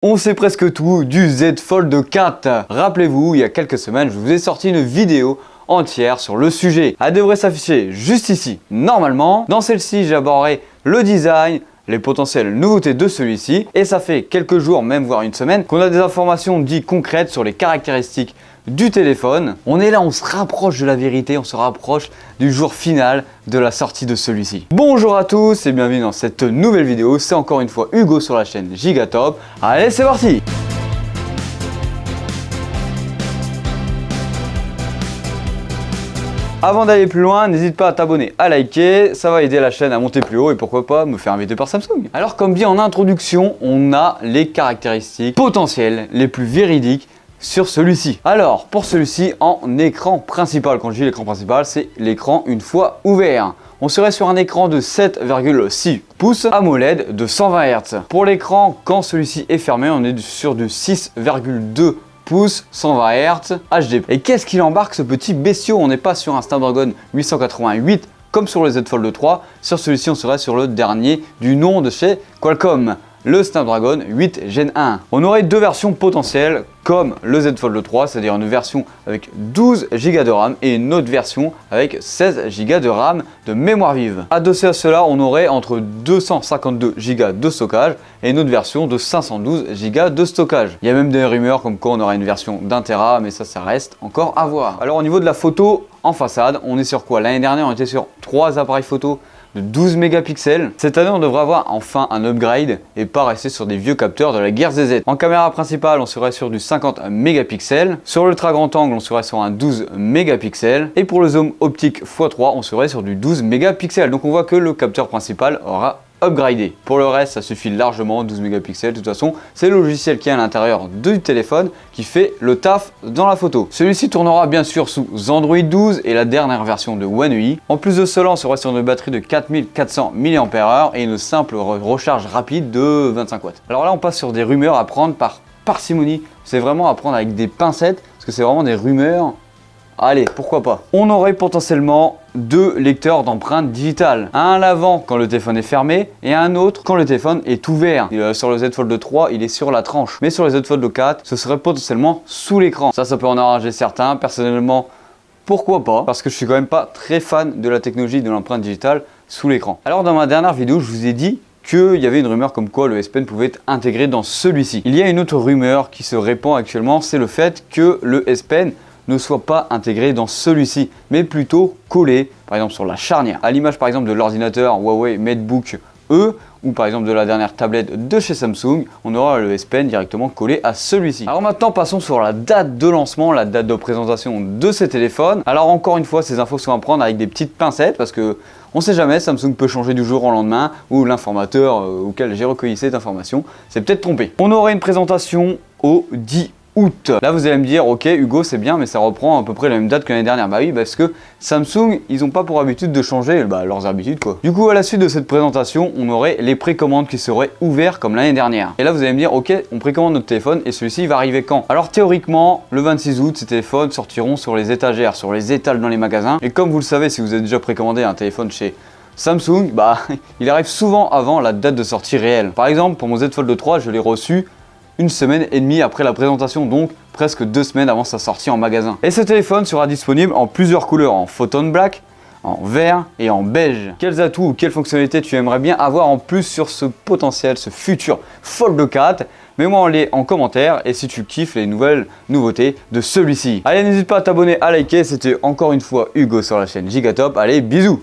On sait presque tout du Z Fold 4. Rappelez-vous, il y a quelques semaines, je vous ai sorti une vidéo entière sur le sujet. Elle devrait s'afficher juste ici, normalement. Dans celle-ci, j'aborderai le design, les potentielles nouveautés de celui-ci. Et ça fait quelques jours, même voire une semaine, qu'on a des informations dites concrètes sur les caractéristiques du téléphone. On est là, on se rapproche de la vérité, on se rapproche du jour final de la sortie de celui-ci. Bonjour à tous et bienvenue dans cette nouvelle vidéo. C'est encore une fois Hugo sur la chaîne Gigatop. Allez, c'est parti! Avant d'aller plus loin, n'hésite pas à t'abonner, à liker, ça va aider la chaîne à monter plus haut et pourquoi pas me faire inviter par Samsung. Alors comme dit en introduction, on a les caractéristiques potentielles les plus véridiques sur celui-ci. Alors pour celui-ci en écran principal, quand je dis l'écran principal, c'est l'écran une fois ouvert. On serait sur un écran de 7,6 pouces AMOLED de 120 Hz. Pour l'écran, quand celui-ci est fermé, on est sur du 6,2 pouces 120 Hz HD. Et qu'est-ce qu'il embarque ce petit bestiau? On n'est pas sur un Snapdragon 888 comme sur le Z Fold 3. Sur celui-ci, on serait sur le dernier du nom de chez Qualcomm, le Snapdragon 8 Gen 1. On aurait deux versions potentielles comme le Z Fold 3, c'est-à-dire une version avec 12 Go de RAM et une autre version avec 16 Go de RAM de mémoire vive. Adossé à cela, on aurait entre 252 Go de stockage et une autre version de 512 Go de stockage. Il y a même des rumeurs comme quoi on aurait une version d'1 Tera, mais ça reste encore à voir. Alors au niveau de la photo en façade, on est sur quoi? L'année dernière, on était sur 3 appareils photo de 12 mégapixels. Cette année, on devrait avoir enfin un upgrade et pas rester sur des vieux capteurs de la guerre ZZ. En caméra principale, on serait sur du 50 mégapixels. Sur l'ultra grand angle, on serait sur un 12 mégapixels. Et pour le zoom optique x3, on serait sur du 12 mégapixels. Donc on voit que le capteur principal aura upgradé. Pour le reste, ça suffit largement, 12 mégapixels. De toute façon, c'est le logiciel qui est à l'intérieur du téléphone qui fait le taf dans la photo. Celui-ci tournera bien sûr sous Android 12 et la dernière version de One UI. En plus de cela, on sera sur une batterie de 4400 mAh et une simple recharge rapide de 25 watts. Alors là, on passe sur des rumeurs à prendre par parcimonie. C'est vraiment à prendre avec des pincettes parce que c'est vraiment des rumeurs. Allez, pourquoi pas. On aurait potentiellement deux lecteurs d'empreintes digitales. Un à l'avant quand le téléphone est fermé et un autre quand le téléphone est ouvert. Sur le Z Fold 3, il est sur la tranche. Mais sur le Z Fold 4, ce serait potentiellement sous l'écran. Ça peut en arranger certains. Personnellement, pourquoi pas? Parce que je suis quand même pas très fan de la technologie de l'empreinte digitale sous l'écran. Alors dans ma dernière vidéo, je vous ai dit qu'il y avait une rumeur comme quoi le S Pen pouvait être intégré dans celui-ci. Il y a une autre rumeur qui se répand actuellement, c'est le fait que le S Pen ne soit pas intégré dans celui-ci, mais plutôt collé, par exemple sur la charnière. À l'image par exemple de l'ordinateur Huawei MateBook E, ou par exemple de la dernière tablette de chez Samsung, on aura le S Pen directement collé à celui-ci. Alors maintenant passons sur la date de lancement, la date de présentation de ces téléphones. Alors encore une fois, ces infos sont à prendre avec des petites pincettes parce que on sait jamais, Samsung peut changer du jour au lendemain ou l'informateur auquel j'ai recueilli cette information s'est peut-être trompé. On aurait une présentation au 10 août. Là vous allez me dire ok Hugo c'est bien mais ça reprend à peu près la même date que l'année dernière. Bah oui parce que Samsung ils n'ont pas pour habitude de changer leurs habitudes quoi. Du coup à la suite de cette présentation on aurait les précommandes qui seraient ouvertes comme l'année dernière. Et là vous allez me dire ok on précommande notre téléphone et celui-ci va arriver quand? Alors théoriquement le 26 août ces téléphones sortiront sur les étagères, sur les étals dans les magasins. Et comme vous le savez si vous avez déjà précommandé un téléphone chez Samsung, il arrive souvent avant la date de sortie réelle. Par exemple pour mon Z Fold 3 je l'ai reçu une semaine et demie après la présentation, donc presque 2 semaines avant sa sortie en magasin. Et ce téléphone sera disponible en plusieurs couleurs, en photon black, en vert et en beige. Quels atouts ou quelles fonctionnalités tu aimerais bien avoir en plus sur ce potentiel, ce futur Fold 4? Mets-moi en commentaire et si tu kiffes les nouvelles nouveautés de celui-ci. Allez, n'hésite pas à t'abonner, à liker. C'était encore une fois Hugo sur la chaîne Gigatop. Allez, bisous!